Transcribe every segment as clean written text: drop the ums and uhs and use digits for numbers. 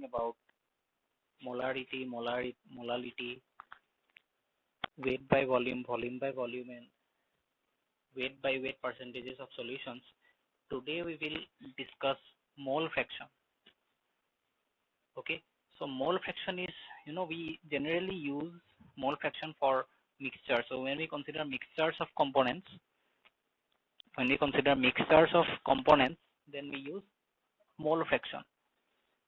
about molarity, molality, weight by volume, volume by volume, and weight by weight percentages of solutions. Today we will discuss mole fraction. Okay, so mole fraction is, we generally use mole fraction for mixture. So when we consider mixtures of components, then we use mole fraction.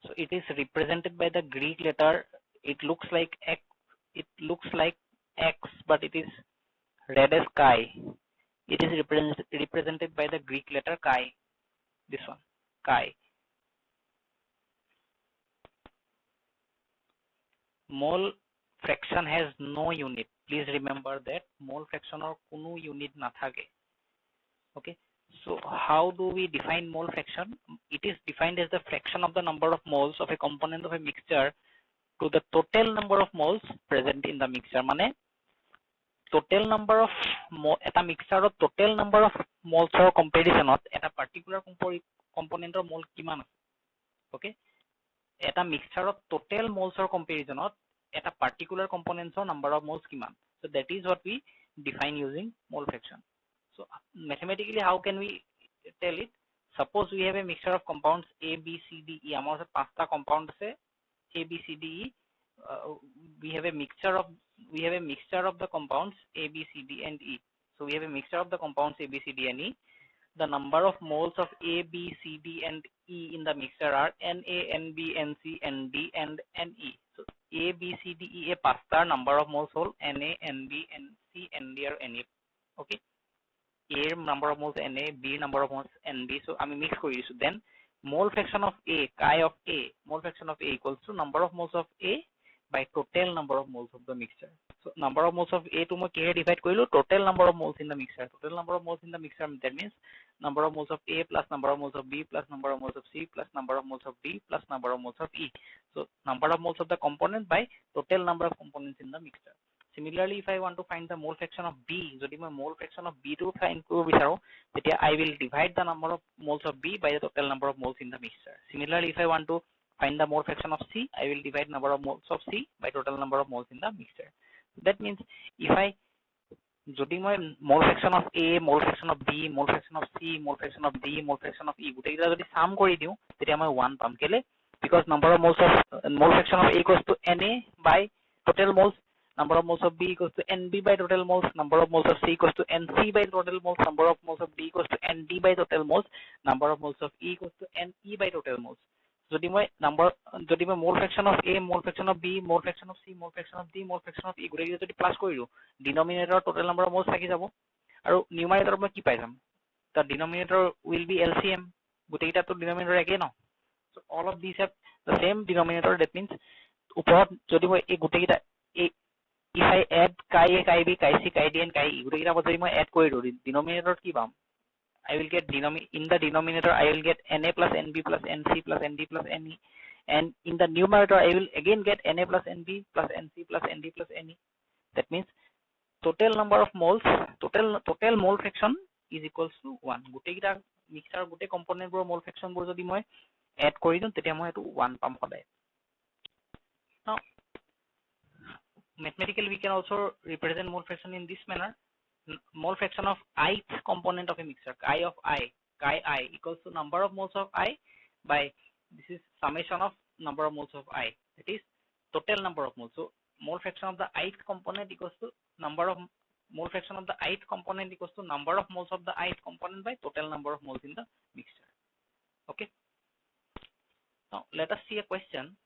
So it is represented by the Greek letter. It looks like X. But it is red as chi. It is represented by the Greek letter chi. This one, chi. Mole fraction has no unit. Please remember that mole fraction or kunu unit na thake. Okay. So how do we define mole fraction? It is defined as the fraction of the number of moles of a component of a mixture to the total number of moles present in the mixture. Mane total number of eta mixture of total number of moles or comparison of eta particular component or mole kiman. Okay. Eta mixture of total moles or comparison of eta particular components or number of moles kiman. So that is what we define using mole fraction. So mathematically, how can we tell it? Suppose we have a mixture of compounds A, B, C, D, E. Among the pasta compound say A, B, C, D, E. We have a mixture of the compounds A, B, C, D, and E. So we have a mixture of the compounds A, B, C, D, and E. The number of moles of A, B, C, D, and E in the mixture are Na, Nb, Nc, Nd, and Ne. So A, B, C, D, E a pasta number of moles whole Na, Nb, Nc, Nd, or Ne. Okay. A number of moles Na, B number of moles Nb. So I mean mix kori disu. Then mole fraction of A, chi of A, mole fraction of A equals to number of moles of A by total number of moles of the mixture. So number of moles of A to mo K divide korilu total number of moles in the mixture. Total number of moles in the mixture, that means number of moles of A plus number of moles of B plus number of moles of C plus number of moles of D plus number of moles of E. So number of moles of the component by total number of components in the mixture. Similarly, if I want to find the mole fraction of B, so my mole fraction of B to find I will divide the number of moles of B by the total number of moles in the mixture. Similarly, if I want to find the mole fraction of C, I will divide number of moles of C by total number of moles in the mixture. That means if I my mole fraction of A, mole fraction of B, mole fraction of C, mole fraction of D, mole fraction of E, jodi sum kori diu, tete I 1 pam kele, because number of moles of mole fraction of A equals to Na by total moles. Number of moles of B equals to Nb by total moles. Number of moles of C equals to Nc by total moles. Number of moles of D equals to Nd by total moles. Number of moles of E equals to Ne by total moles. So my mole fraction of A, mole fraction of B, mole fraction of C, mole fraction of D, mole fraction of E gotei jodi plus korilu, denominator total number of moles thaki jabo aru numerator moi ki pai jam. The denominator will be LCM. Gotei ta to denominator eke no. So all of these have the same denominator. That means upor jodi moi e gotei ta if I add chi A, chi B, chi C, chi D, and chi E, I add denominator ki bam. I will get in the denominator I will get Na plus Nb plus Nc plus Nd plus Ne, and in the numerator I will again get Na plus Nb plus Nc plus Nd plus Ne. That means total number of moles, total mole fraction is equals to 1. Goteita mixture gote component bor mole fraction bor jodi moi add kori diu tetia moi etu 1 pam hodai. Now mathematically we can also represent mole fraction in this manner. Mole fraction of ith component of a mixture, chi I equals to number of moles of I by this is summation of number of moles of I, that is total number of moles. So mole fraction of the ith component equals to number of mole fraction of the ith component equals to number of moles of the ith component by total number of moles in the mixture. Okay. Now let us see a question.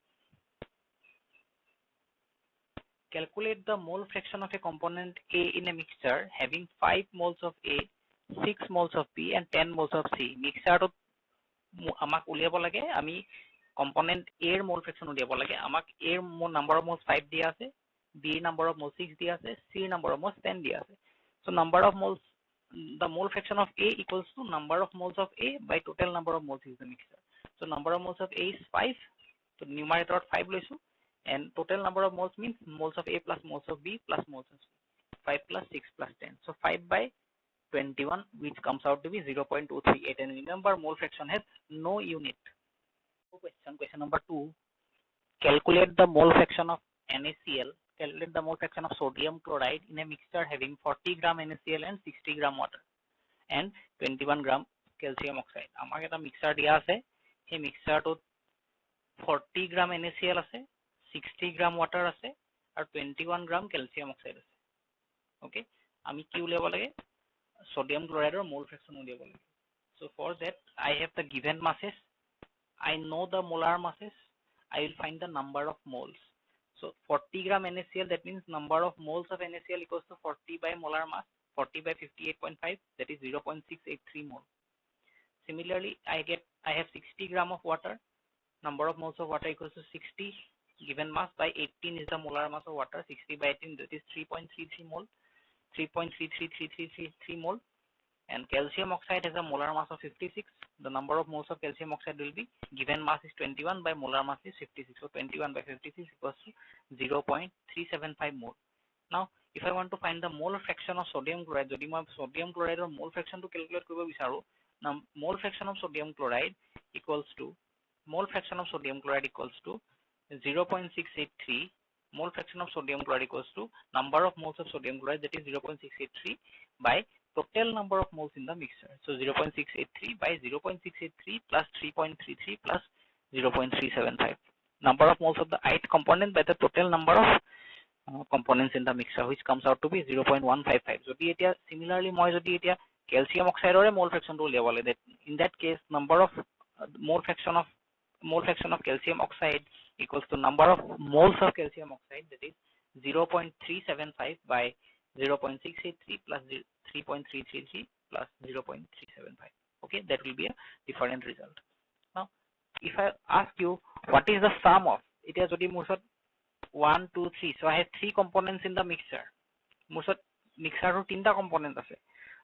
Calculate the mole fraction of a component A in a mixture having 5 moles of A, 6 moles of B, and 10 moles of C. Mixture to amak uliabo lage, ami component A er mole fraction uliabo lage. Amak A number of moles 5 diya ase, B number of moles 6 diya ase, C number of moles 10 diya ase. So number of moles, the mole fraction of A equals to number of moles of A by total number of moles in the mixture. So number of moles of A is 5. So numerator 5 loisu. And total number of moles means moles of A plus moles of B plus moles of C. 5 plus 6 plus 10. So 5 by 21, which comes out to be 0.238. And remember, mole fraction has no unit. Question number 2. calculate the mole fraction of NaCl, calculate the mole fraction of sodium chloride in a mixture having 40 gram NaCl and 60 gram water and 21 gram calcium oxide. আমাক এটা mixer দিয়া আছে, সেই মিক্সাৰটোত 40 গ্রাম NaCl আছে, 60 গ্রাম water আছে আর 21 গ্রাম calcium oxide আছে। ওকে, আমি কি উলিয়াব লাগে? সোডিয়াম ক্লোরাইডৰ মোল ফ্ৰেকশন উলিয়াব লাগে। So for that I have the given masses, I know the molar masses, I will find the number of moles. So 40 gram NaCl, that means number of moles of NaCl equals to 40 by molar mass, 40 by 58.5, that is 0.683 mole. Similarly, I have 60 gram of water, number of moles of water equals to 60, given mass by 18 is the molar mass of water, 60 by 18, that is 3.33 mole, 3.33333 mole. And calcium oxide has a molar mass of 56. The number of moles of calcium oxide will be, given mass is 21 by molar mass is 56. So 21 by 56 equals to 0.375 mole. Now, if I want to find the mole fraction of sodium chloride, যদি মই sodium chloride or mole fraction to calculate কৰিব বিচাৰো, now mole fraction of sodium chloride equals to 0.683. Mole fraction of sodium chloride equals to number of moles of sodium chloride, that is 0.683 by total number of moles in the mixture. So 0.683 by 0.683 plus 3.33 plus 0.375. Number of moles of the ith component by the total number of components in the mixture, which comes out to be 0.155. So similarly, moi jodi etia calcium oxide or mole fraction to uliabo lage, that in that case number of mole fraction of calcium oxide equals to number of moles of calcium oxide, that is 0.375 by 0.683 plus 3.333 plus 0.375. Okay, that will be a different result. Now, if I ask you what is the sum of, it is jodi মোৰ ওচৰত 1 2 3, so I have 3 components in the mixture. মোৰ ওচৰত মিক্সাৰৰ 3টা component আছে,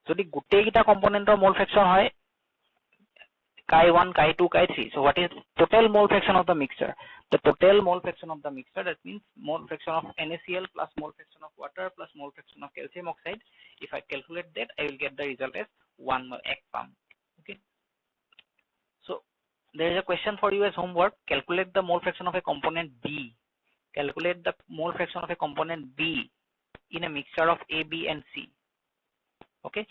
যদি গোটেই কিটা কম্পোনেন্টৰ মোল ফ্ৰেকশন হয় chi1, chi2, chi3. So what is total mole fraction of the mixture? The total mole fraction of the mixture, that means mole fraction of NaCl plus mole fraction of water plus mole fraction of calcium oxide. If I calculate that, I will get the result as 1 ekpam. Okay. So there is a question for you as homework. Calculate the mole fraction of a component B. Calculate the mole fraction of a component B in a mixture of A, B and C. Okay.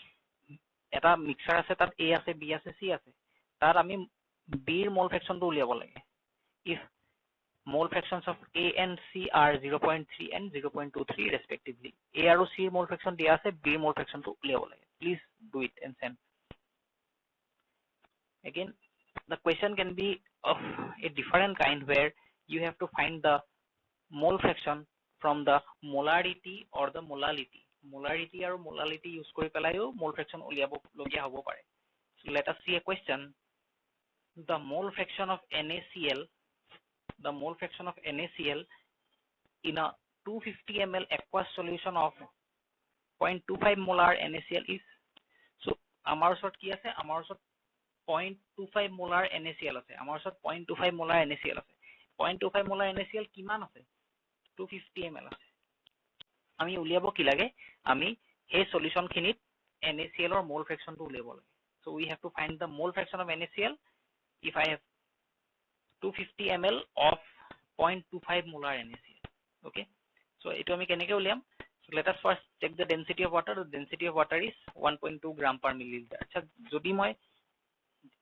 এটা mixture আছে, তাত A আছে, B আছে, C আছে। তার আমি B এর মোল fraction তো উলিয়াব লাগে। If mole fractions of A and C are 0.3 and 0.23 respectively, A আৰু C এর মোল ফ্র্যাকশন দিয়া আছে, B এর মোল ফ্র্যাকশন তো উলিয়াব লাগে। Please do it and send. Again, the question can be of a different kind, where you have to find the mole fraction from the molarity or the molality. Molarity আৰু molality use কৰি পেলাইও mole fraction উলিয়াব লগিয়া হ'ব পাৰে। So let us see a question. The mole fraction of NaCl, in a 250 ml aqueous solution of 0.25 molar NaCl is, so আমাৰ ওচৰত কি আছে, আমাৰ ওচৰত 0.25 molar NaCl আছে, আমাৰ ওচৰত 0.25 molar NaCl আছে। 0.25 molar NaCl কিমান আছে? 250 ml আছে। আমি উলিয়াব কি লাগে, আমি সেই সলিউশন খিনিত NaCl or mole fraction to উলিয়াব লাগে। So we have to find the mole fraction of NaCl if I have 250 ml of 0.25 molar NaCl. Okay, so eto ami keneke uliam? So let us first check the density of water. The density of water is 1.2 gram per milliliter. Acha jodi moi,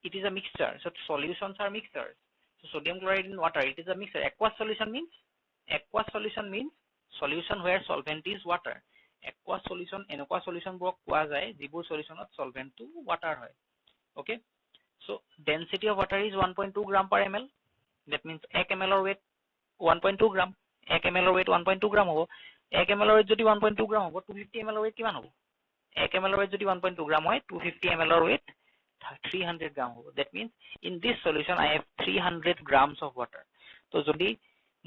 it is a mixture, so solutions are mixtures. So sodium chloride in water, it is a mixture. Aqueous solution means solution where solvent is water. Aqueous solution, এনেকুৱা solution বোৰক কোৱা যায় যিবোৰ solutionত solvent to water হয়। Okay, so density of water is 1.2 gram per ml. That means 1 ml or weight 1.2 gram, 1 ml or weight 1.2 gram হ'ব। 1 ml or weight যদি 1.2 gram হ'ব, 250 ml or weight কিমান হ'ব? 1 ml or weight যদি 1.2 gram হয়, 250 ml or weight 300 gram হ'ব। That means in this solution I have 300 grams of water. তো যদি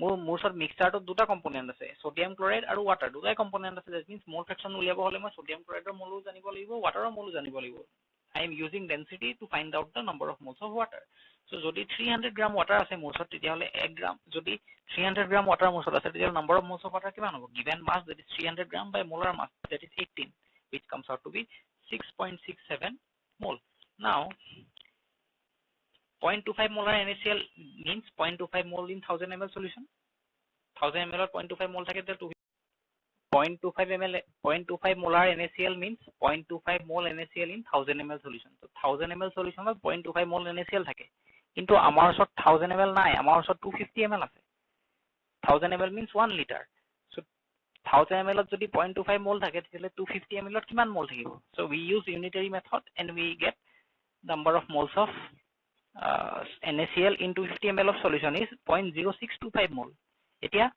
মোৰ ওচৰত মিক্সচাৰটোত দুটা কম্পোনেন্ট আছে, সোডিয়াম ক্লোৰাইড আৰু ওয়াটাৰ, দুটাই কম্পোনেন্ট আছে। That means mole fraction উলিয়াব হলে মই সোডিয়াম ক্লোৰাইডৰ মোলো জানিব লাগিব, ওয়াটাৰৰ মোলো জানিব লাগিব। I am using density to find out the number of moles of water. So যদি 300 gram water আছে মোৰ ওচৰত, তেতিয়াহলে 1 gram, যদি 300 gram water মোৰ ওচৰত আছে, তেতিয়াহলে number of moles of water কিমান হ'ব? Given mass, that is 300 gram by molar mass, that is 18, which comes out to be 6.67 mole. Now 0.25 molar NaCl means 0.25 mole in 1000 ml solution. 1000 ml or 0.25 mole থাকে তাহলে 0.25 ml 0.25 molar NaCl means 0.25 mole NaCl in 1000 ml solution. So 1000 ml solution 0.25 mole NaCl থাকে কিন্তু আমাৰ ওচৰত 1000 ml নাই, আমাৰ ওচৰত 250 ml আছে. 1000 ml means 1 liter. So 1000 ml যদি 0.25 mole থাকে তেতিয়াহলে 250 ml কিমান mole থাকিব? So we use unitary method and we get number of moles of NaCl in 250 ml of solution is 0.0625 mole. এতিয়া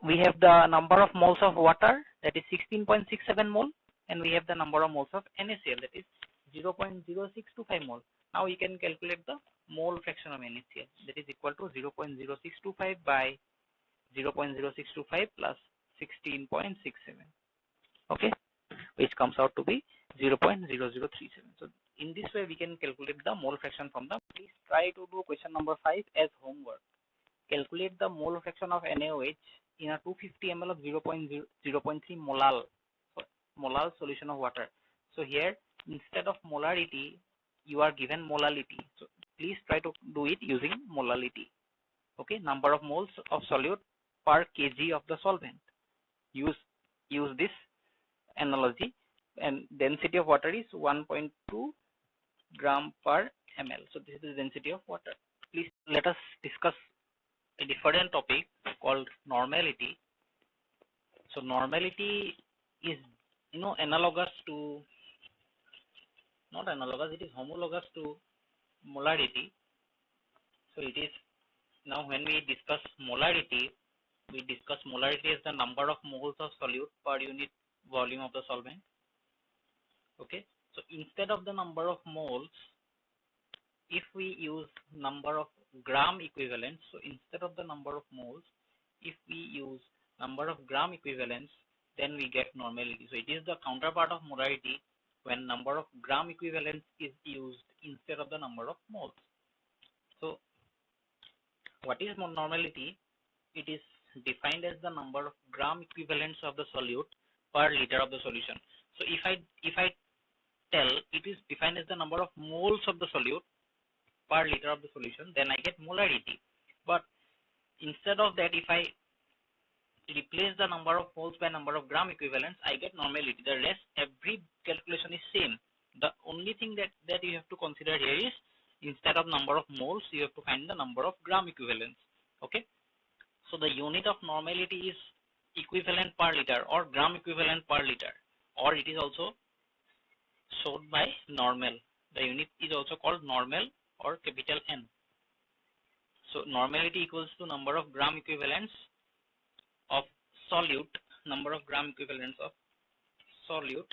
we have the number of moles of water, that is 16.67 mole, and we have the number of moles of NaCl, that is 0.0625 mole. Now we can calculate the mole fraction of NaCl, that is equal to 0.0625 by 0.0625 plus 16.67, okay, which comes out to be 0.0037. So in this way we can calculate the mole fraction from the. Please try to do question number 5 as homework. Calculate the mole fraction of NaOH in a 250 ml of 0.3 molal solution of water. So here instead of molarity you are given molality. So please try to do it using molality. Okay, number of moles of solute per kg of the solvent. Use this analogy, and density of water is 1.2 gram per ml. So this is the density of water. Please let us discuss a different topic called normality. So normality is analogous to, not analogous, it is homologous to molarity. So it is, now when we discuss molarity, we discuss molarity as the number of moles of solute per unit volume of the solvent. Okay, so instead of the number of moles, if we use number of gram equivalents, so instead of the number of moles, if we use number of gram equivalents, then we get normality. So it is the counterpart of molarity when number of gram equivalents is used instead of the number of moles. So what is normality? It is defined as the number of gram equivalents of the solute per liter of the solution. So if I tell it is defined as the number of moles of the solute per liter of the solution, then I get molarity. But instead of that, if I replace the number of moles by number of gram equivalents, I get normality. The rest, every calculation is same. The only thing that you have to consider here is instead of number of moles, you have to find the number of gram equivalents. Okay, so the unit of normality is equivalent per liter or gram equivalent per liter, or it is also shown by normal. The unit is also called normal or capital N. So normality equals to number of gram equivalents of solute, number of gram equivalents of solute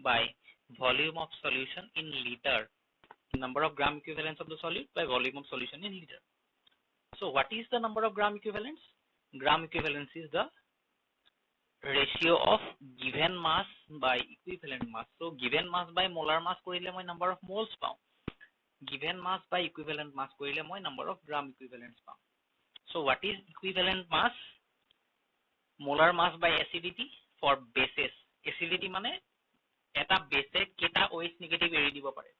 by volume of solution in liter. Number of gram equivalents of the solute by volume of solution in liter. So what is the number of gram equivalents? Gram equivalence is the ratio of given mass by equivalent mass. So given mass by molar mass কৰিলে মই number of moles পাওঁ, given mass by equivalent mass কৰিলে মই number of gram equivalents পাওঁ. So what is equivalent mass? Molar mass by acidity for bases. Acidity মানে এটা বেসে কেটা OH negative এৰি দিব পাৰে.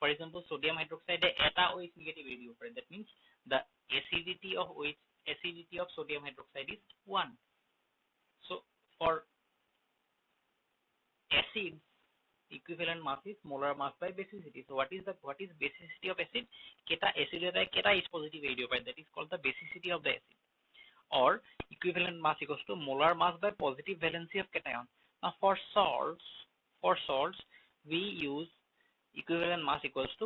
For example, sodium hydroxide eta OH negative এৰি দিব পাৰে. That means the acidity of OH, acidity of sodium hydroxide is 1. So for acid, equivalent mass is molar mass by basicity. So what is basicity of acid? Keta acid keta is positive এৰি দিব পাৰে. That is called the basicity of the acid. Or equivalent mass equals to molar mass by positive valency of cation. Now for salts we use equivalent mass equals to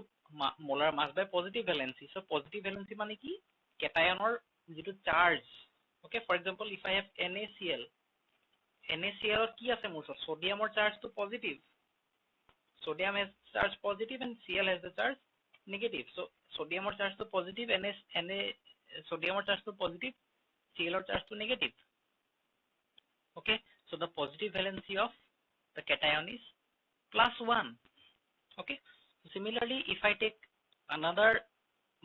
molar mass by positive valency. So positive valency মানে কি? Cation or যেটো charge. Okay, for example, if I have NaCl or কি আছে মোৰ ওচৰত? Sodium or charge to positive. Sodium has charge positive and Cl has the charge negative. So sodium or charge to positive, sodium or charge to positive, Cl or charge to negative. Okay, so the positive valency of the cation is +1. Okay, so similarly, if I take another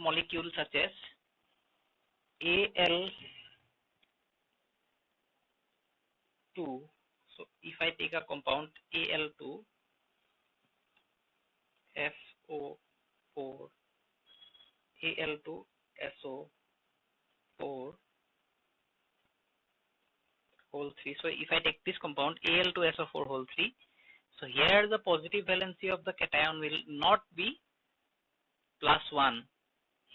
molecule such as Al2, so if I take a compound Al2 SO4 Al2SO4 whole 3. So if I take this compound Al2SO4 whole 3, so here the positive valency of the cation will not be +1.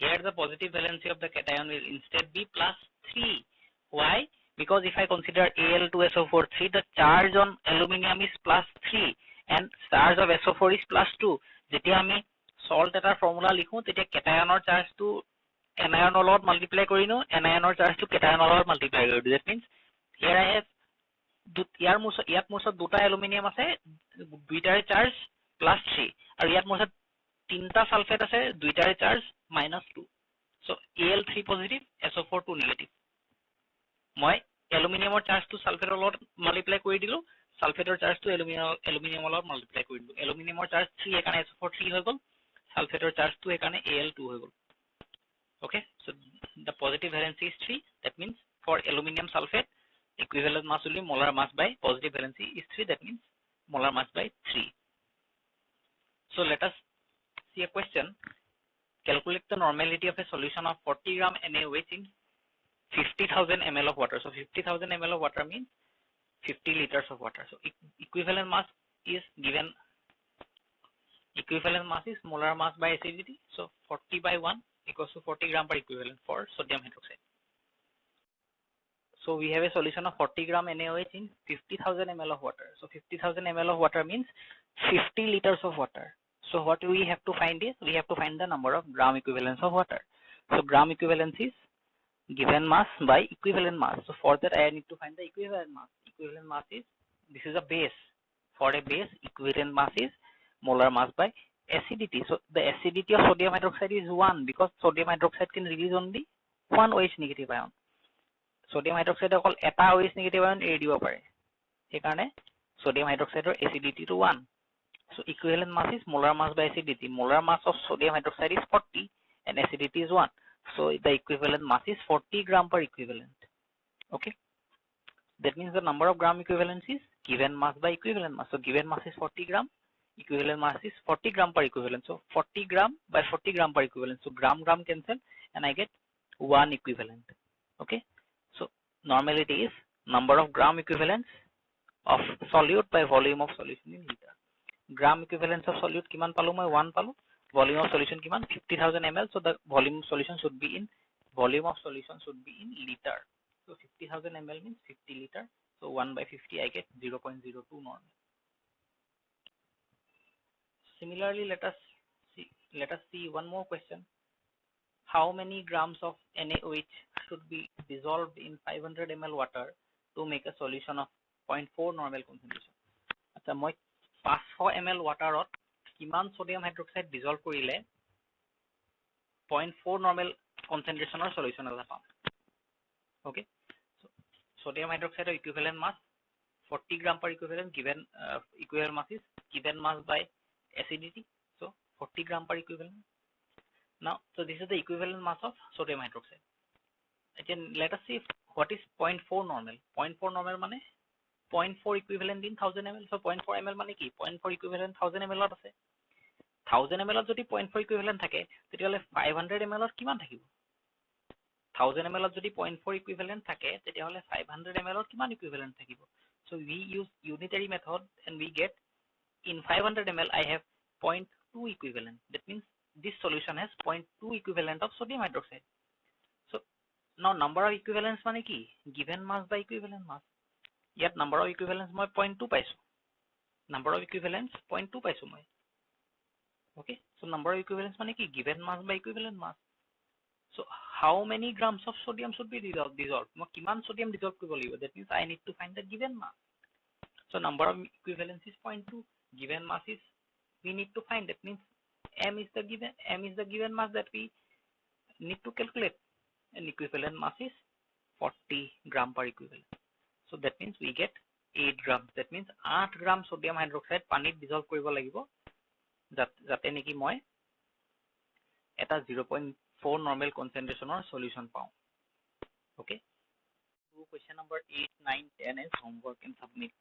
Here the positive valency of the cation will instead be +3. Why? Because if I consider Al2SO4 3, the charge on aluminium is +3 and charge of SO4 is +2. যেতিয়া আমি salt এটাৰ formula লিখো তেতিয়া কেটায়নৰ চাৰ্জটো এনায়নৰ লগত multiply কৰি no এনায়নৰ চাৰ্জটো কেটায়নৰ লগত মাল্টিপ্লাই কৰি দিও। That means here I have ইয়াত মোৰ দুটা এলুমিনিয়াম আছে দুইটাৰে চাৰ্জ +3 আৰু ইয়াত মোৰ তিনটা সালফেট আছে দুইটাৰে charge -2. So Al3 positive SO4 2 negative. মই এলুমিনিয়ামৰ চাৰ্জটো সালফেটৰ লগত মাল্টিপ্লাই কৰি দিলো, সালফেটৰ চাৰ্জটো এলুমিনিয়ামৰ লগত মাল্টিপ্লাই কৰি দিলো। এলুমিনিয়ামৰ চাৰ্জ 3 একাৰণে SO4 3 হৈ গল, সালফেটৰ চাৰ্জটো একাৰণে Al2 হৈ গল। Okay, so the positive valency is 3. That means for aluminum sulfate equivalent mass will be molar mass by positive valency is 3. That means molar mass by 3. So let us see a question. Calculate the normality of a solution of 40 gram NaOH in 50,000 ml of water. So 50,000 ml of water means 50 liters of water. So equivalent mass is given. Equivalent mass is molar mass by acidity. So 40 by 1 equals to 40 gram per equivalent for sodium hydroxide. So we have a solution of 40 gram NaOH in 50,000 ml of water. So 50,000 ml of water means 50 liters of water. So what we have to find is, we have to find the number of gram equivalents of water. So gram equivalence is given mass by equivalent mass. So for that I need to find the equivalent mass. Equivalent mass is, this is a base. For a base, equivalent mass is molar mass by acidity. So the acidity of sodium hydroxide is 1 because sodium hydroxide can release only one OH negative ion. Sodium hydroxide অকল এটা OH negative ion এৰি দিব পাৰে, সেইকাৰণে sodium hydroxide acidity to 1. So equivalent mass is molar mass by acidity. Molar mass of sodium hydroxide is 40 and acidity is 1. So the equivalent mass is 40 gram per equivalent. Okay, that means the number of gram equivalents is given mass by equivalent mass. So given mass is 40 gram, equivalent mass is 40 gram per equivalent. So 40 gram by 40 gram per equivalent. So gram cancel and I get 1 equivalent. Okay, so normality is number of gram equivalents of solute by volume of solution in liter. Gram equivalents of solute kiman palu moi 1 palu, volume of solution kiman 50,000 ml. So the volume of solution should be in liter. So 50,000 ml means 50 liter. So 1 by 50 I get 0.02 normal. Similarly, let us see one more question. How many grams of NaOH should be dissolved in 500 ml water to make a solution of 0.4 normal concentration? আচ্ছা, মই 500 ml waterত কিমান sodium hydroxide dissolve কৰিলে 0.4 normal concentration or solution এটা পাম। Okay, so sodium hydroxide equivalent mass 40 gram per equivalent, given equivalent mass is given mass by acidity. So 40 gram per equivalent. Now, so this is the equivalent mass of sodium hydroxide. Again, let us see what is 0.4 normal. 0.4 normal mane 0.4 equivalent in 1000 ml. So 0.4 ml mane ki 0.4 equivalent 1000 ml ot ase. 1000 ml ot jodi 0.4 equivalent thake tetihole 500 ml ot kiman thakibo? 1000 ml ot jodi 0.4 equivalent thake tetihole 500 ml ot kiman equivalent thakibo? So we use unitary method and we get in 500 ml I have 0.2 equivalent. That means this solution has 0.2 equivalent of sodium hydroxide. So now number of equivalents mane ki given mass by equivalent mass. Yet number of equivalents moi 0.2 paisu. Number of equivalents 0.2 paisu moi. Okay, so number of equivalents mane ki given mass by equivalent mass. So how many grams of sodium should be dissolved? Moi kiman sodium dissolve koribo lagibo? That means I need to find the given mass. So number of equivalents is 0.2. Given mass is we need to find. That means m is the given mass that we need to calculate, and equivalent mass is 40 gram per equivalent. So that means we get 8 grams. That means 8 gram sodium hydroxide panit dissolve koribo lagibo jate neki moi eta 0.4 normal concentration or solution pau. Okay, so question number 8, 9, 10 is homework and submit.